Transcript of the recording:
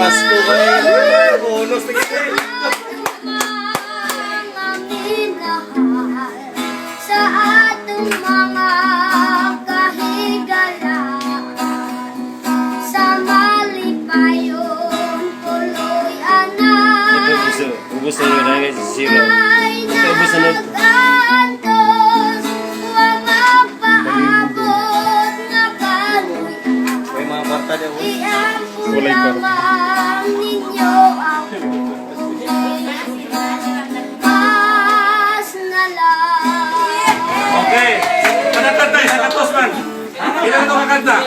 Pasko kayo. Bonus na kita. Sa atong mga kahigalaan, sa malipayon tuloy anak. Ubus na yun na si Siro. Ubus na yun. Antos, huwag magpaabot na kaluyan. May mga kwarta niya. Iampo Kulay ko. lamang ninyo ako. Mas na lang. Okay. Kanata tayo sa katos man. Ilan ito kakanta?